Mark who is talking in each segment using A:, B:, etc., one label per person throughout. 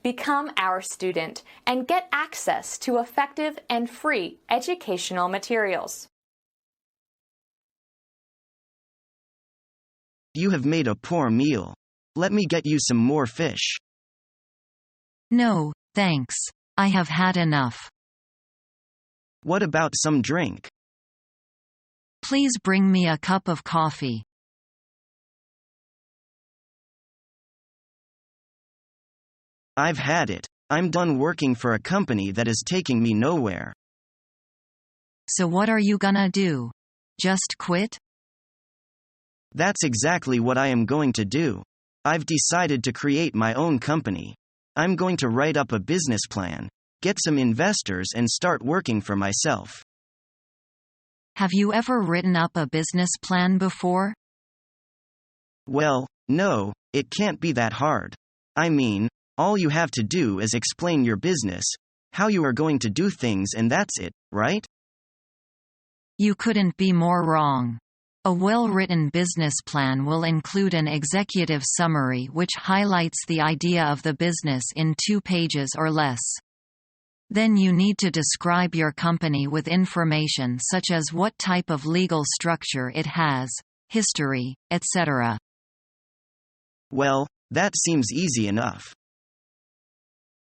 A: Become our student and get access to effective and free educational materials.
B: You have made a poor meal. Let me get you some more fish.
C: No, thanks. I have had enough.
B: What about some drink?
C: Please bring me a cup of coffee.
B: I've had it. I'm done working for a company that is taking me nowhere.
C: So what are you gonna do? Just quit?
B: That's exactly what I am going to do. I've decided to create my own company. I'm going to write up a business plan, get some investors, and start working for myself.
C: Have you ever written up a business plan before?
B: Well, no, it can't be that hard. I mean, all you have to do is explain your business, how you are going to do things, and that's it, right?
C: You couldn't be more wrong. A well-written business plan will include an executive summary which highlights the idea of the business in 2 pages or less. Then you need to describe your company with information such as what type of legal structure it has, history, etc.
B: Well, that seems easy enough.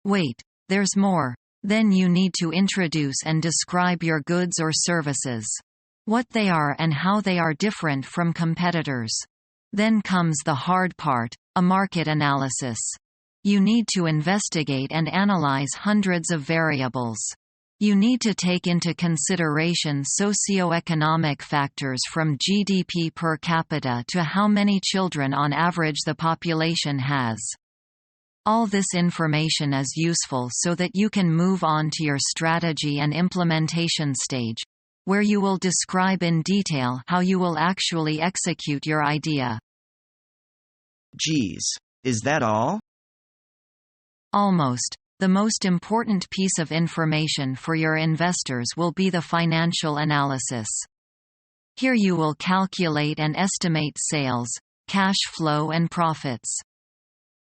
C: Wait, there's more. Then you need to introduce and describe your goods or services. What they are and how they are different from competitors. Then comes the hard part, a market analysis. You need to investigate and analyze hundreds of variables. You need to take into consideration socioeconomic factors from GDP per capita to how many children on average the population has. All this information is useful so that you can move on to your strategy and implementation stage, where you will describe in detail how you will actually execute your idea.
B: Geez, is that all?
C: Almost. The most important piece of information for your investors will be the financial analysis. Here you will calculate and estimate sales, cash flow, and profits.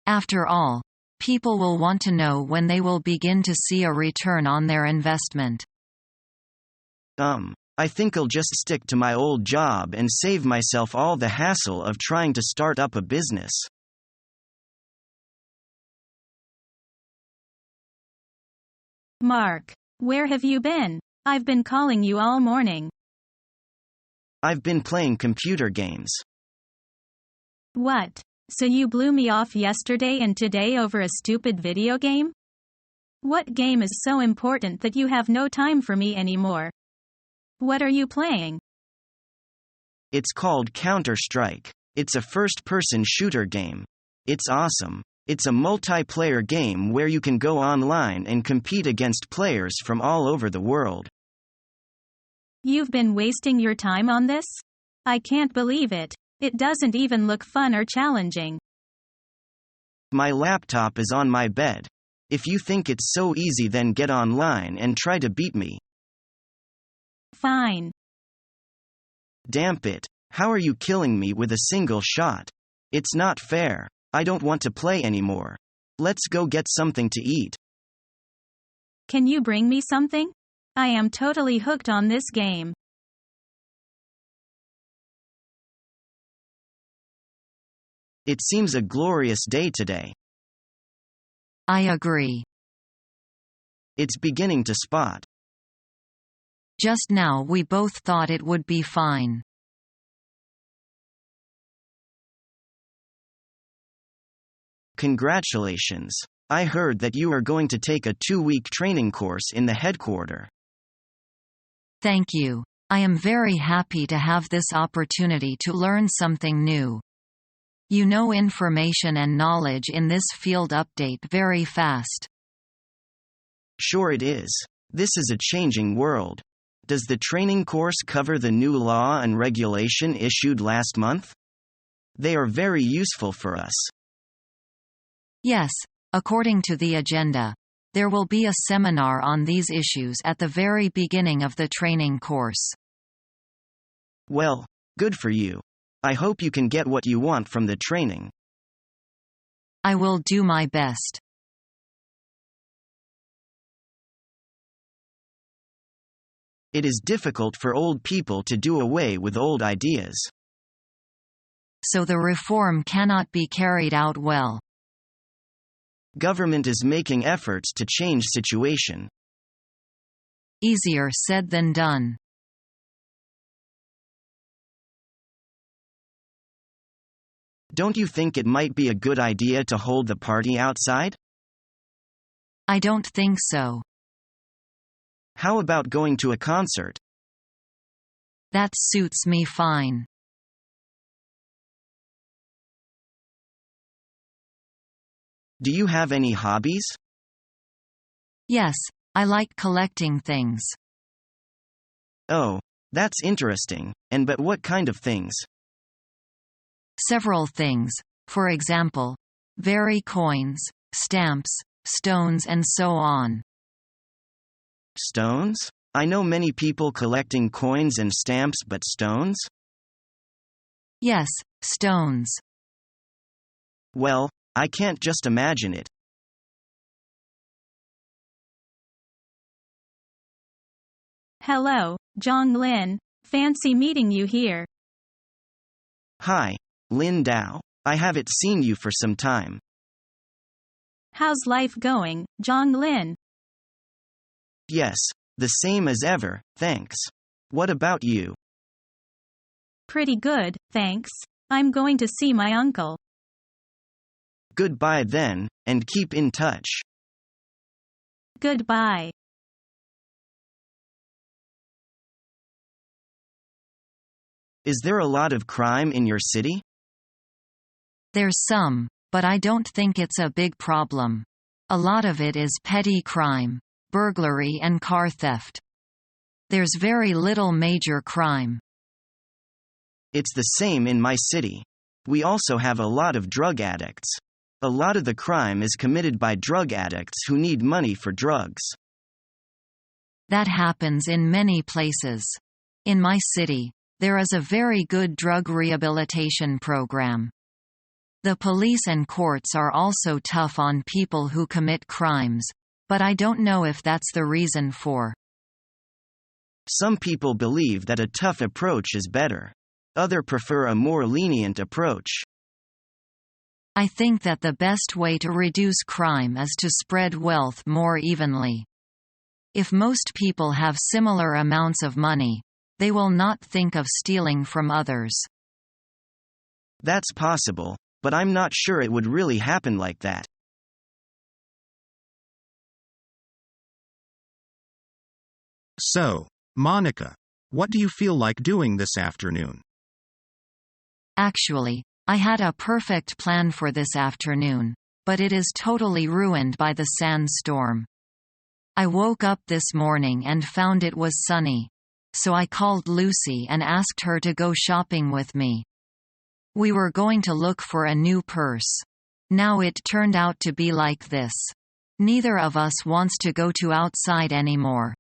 C: After all, people will want to know when they will begin to see a return on their investment.
B: I think I'll just stick to my old job and save myself all the hassle of trying to start up a business.
D: Mark, where have you been? I've been calling you all morning.
B: I've been playing computer games.
D: What? So you blew me off yesterday and today over a stupid video game? What game is so important that you have no time for me anymore? What are you playing?
B: It's called Counter-Strike. It's a first-person shooter game. It's awesome. It's a multiplayer game where you can go online and compete against players from all over the world.
D: You've been wasting your time on this? I can't believe it. It doesn't even look fun or challenging.
B: My laptop is on my bed. If you think it's so easy, then get online and try to beat me.
D: Fine.
B: Damn it. How are you killing me with a single shot? It's not fair. I don't want to play anymore. Let's go get something to eat.
D: Can you bring me something? I am totally hooked on this game.
B: It seems a glorious day today.
C: I agree.
B: It's beginning to spot.
C: Just now we both thought it would be fine.
B: Congratulations. I heard that you are going to take a 2-week training course in the headquarters.
C: Thank you. I am very happy to have this opportunity to learn something new. You know, information and knowledge in this field update very fast.
B: Sure it is. This is a changing world. Does the training course cover the new law and regulation issued last month? They are very useful for us.
C: Yes, according to the agenda. There will be a seminar on these issues at the very beginning of the training course.
B: Well, good for you. I hope you can get what you want from the training.
C: I will do my best.
B: It is difficult for old people to do away with old ideas.
C: So the reform cannot be carried out well.
B: Government is making efforts to change situation.
C: Easier said than done.
B: Don't you think it might be a good idea to hold the party outside?
C: I don't think so.
B: How about going to a concert?
C: That suits me fine.
B: Do you have any hobbies?
C: Yes, I like collecting things.
B: Oh, that's interesting. But what kind of things?
C: Several things, for example, vary coins, stamps, stones and so on.
B: Stones? I know many people collecting coins and stamps, but stones?
C: Yes, stones.
B: Well, I can't just imagine it.
D: Hello, Zhonglin. Fancy meeting you here.
B: Hi, Lin Dao. I haven't seen you for some time.
D: How's life going, Zhonglin?
B: Yes, the same as ever, thanks. What about you?
D: Pretty good, thanks. I'm going to see my uncle.
B: Goodbye then, and keep in touch.
D: Goodbye.
B: Is there a lot of crime in your city?
C: There's some, but I don't think it's a big problem. A lot of it is petty crime, burglary and car theft. There's very little major crime.
B: It's the same in my city. We also have a lot of drug addicts. A lot of the crime is committed by drug addicts who need money for drugs.
C: That happens in many places. In my city, there is a very good drug rehabilitation program. The police and courts are also tough on people who commit crimes, but I don't know if that's the reason for.
B: Some people believe that a tough approach is better. Others prefer a more lenient approach.
C: I think that the best way to reduce crime is to spread wealth more evenly. If most people have similar amounts of money, they will not think of stealing from others.
B: That's possible, but I'm not sure it would really happen like that.
E: So, Monica, what do you feel like doing this afternoon?
C: Actually, I had a perfect plan for this afternoon, but it is totally ruined by the sandstorm. I woke up this morning and found it was sunny. So I called Lucy and asked her to go shopping with me. We were going to look for a new purse. Now it turned out to be like this. Neither of us wants to go to outside anymore.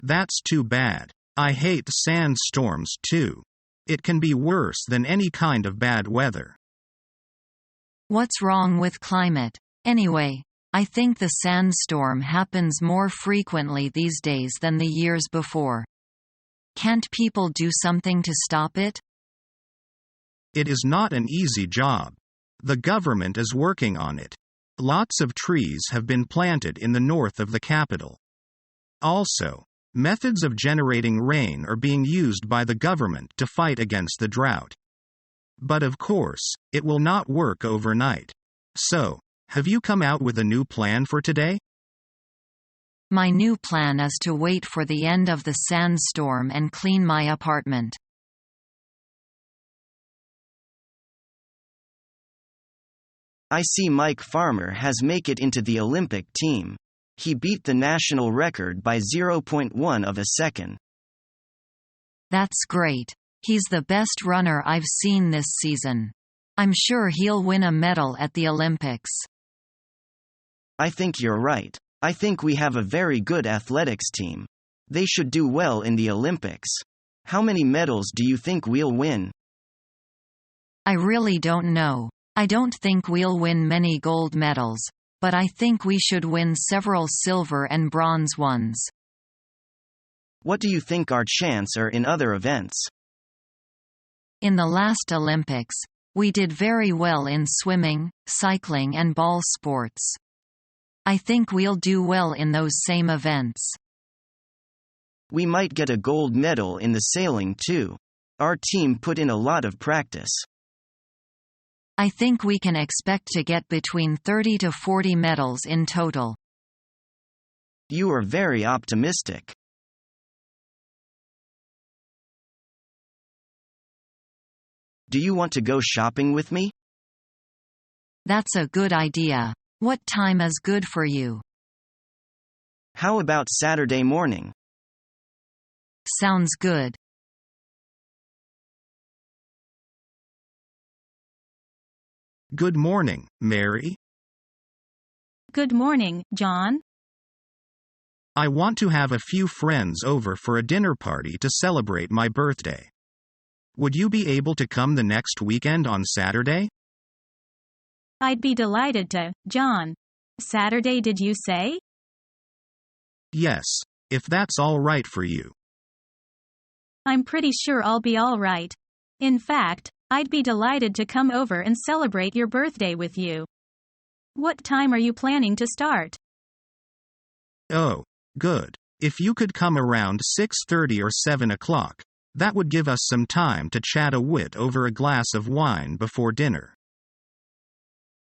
E: That's too bad. I hate sandstorms too. It can be worse than any kind of bad weather.
C: What's wrong with climate? Anyway, I think the sandstorm happens more frequently these days than the years before. Can't people do something to stop it?
E: It is not an easy job. The government is working on it. Lots of trees have been planted in the north of the capital. Also, methods of generating rain are being used by the government to fight against the drought. But of course, it will not work overnight. So, have you come out with a new plan for today?
C: My new plan is to wait for the end of the sandstorm and clean my apartment.
B: I see Mike Farmer has make it into the Olympic team. He beat the national record by 0.1 of a second.
C: That's great. He's the best runner I've seen this season. I'm sure he'll win a medal at the Olympics.
B: I think you're right. I think we have a very good athletics team. They should do well in the Olympics. How many medals do you think we'll win?
C: I really don't know. I don't think we'll win many gold medals, but I think we should win several silver and bronze ones.
B: What do you think our chances are in other events?
C: In the last Olympics, we did very well in swimming, cycling and ball sports. I think we'll do well in those same events.
B: We might get a gold medal in the sailing too. Our team put in a lot of practice.
C: I think we can expect to get between 30 to 40 medals in total.
B: You are very optimistic. Do you want to go shopping with me?
C: That's a good idea. What time is good for you?
B: How about Saturday morning?
C: Sounds good.
E: Good morning, Mary.
D: Good morning, John.
E: I want to have a few friends over for a dinner party to celebrate my birthday. Would you be able to come the next weekend on Saturday?
D: I'd be delighted to, John. Saturday, did you say?
E: Yes, if that's all right for you.
D: I'm pretty sure I'll be all right. In fact, I'd be delighted to come over and celebrate your birthday with you. What time are you planning to start?
E: Oh, good. If you could come around 6:30 or 7 o'clock, that would give us some time to chat a wit over a glass of wine before dinner.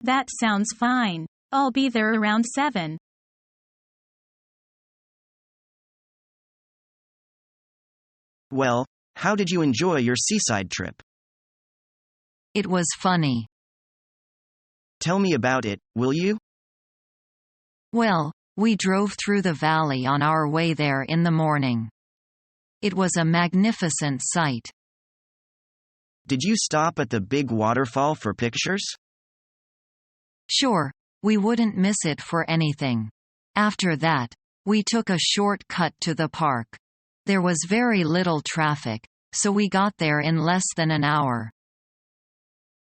D: That sounds fine. I'll be there around 7.
B: Well, how did you enjoy your seaside trip?
C: It was funny.
B: Tell me about it, will you?
C: Well, we drove through the valley on our way there in the morning. It was a magnificent sight.
B: Did you stop at the big waterfall for pictures?
C: Sure, we wouldn't miss it for anything. After that, we took a short cut to the park. There was very little traffic, so we got there in less than an hour.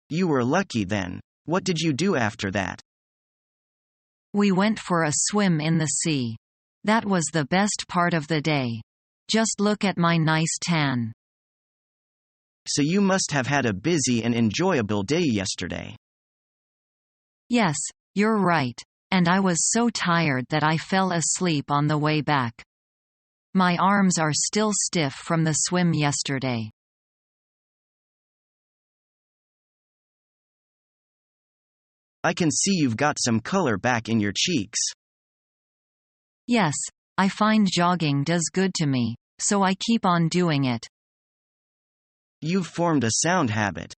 B: You were lucky then. What did you do after that?
C: We went for a swim in the sea. That was the best part of the day. Just look at my nice tan.
B: So you must have had a busy and enjoyable day yesterday.
C: Yes, you're right. And I was so tired that I fell asleep on the way back. My arms are still stiff from the swim yesterday.
B: I can see you've got some color back in your cheeks.
C: Yes, I find jogging does good to me, so I keep on doing it.
B: You've formed a sound habit.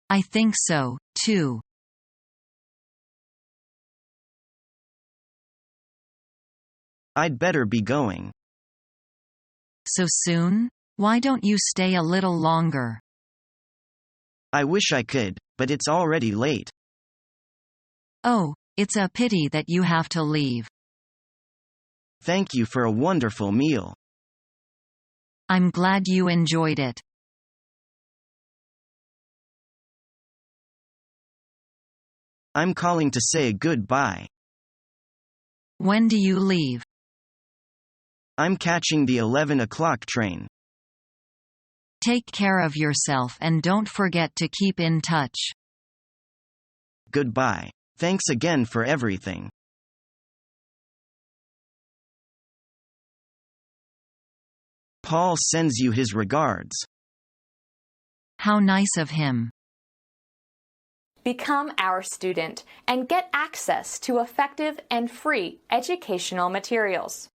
C: I think so, too.
B: I'd better be going.
C: So soon? Why don't you stay a little longer?
B: I wish I could, but it's already late.
C: Oh, it's a pity that you have to leave.
B: Thank you for a wonderful meal.
C: I'm glad you enjoyed it.
B: I'm calling to say goodbye.
C: When do you leave?
B: I'm catching the 11 o'clock train.
C: Take care of yourself and don't forget to keep in touch.
B: Goodbye. Thanks again for everything. Paul sends you his regards.
C: How nice of him.
A: Become our student and get access to effective and free educational materials.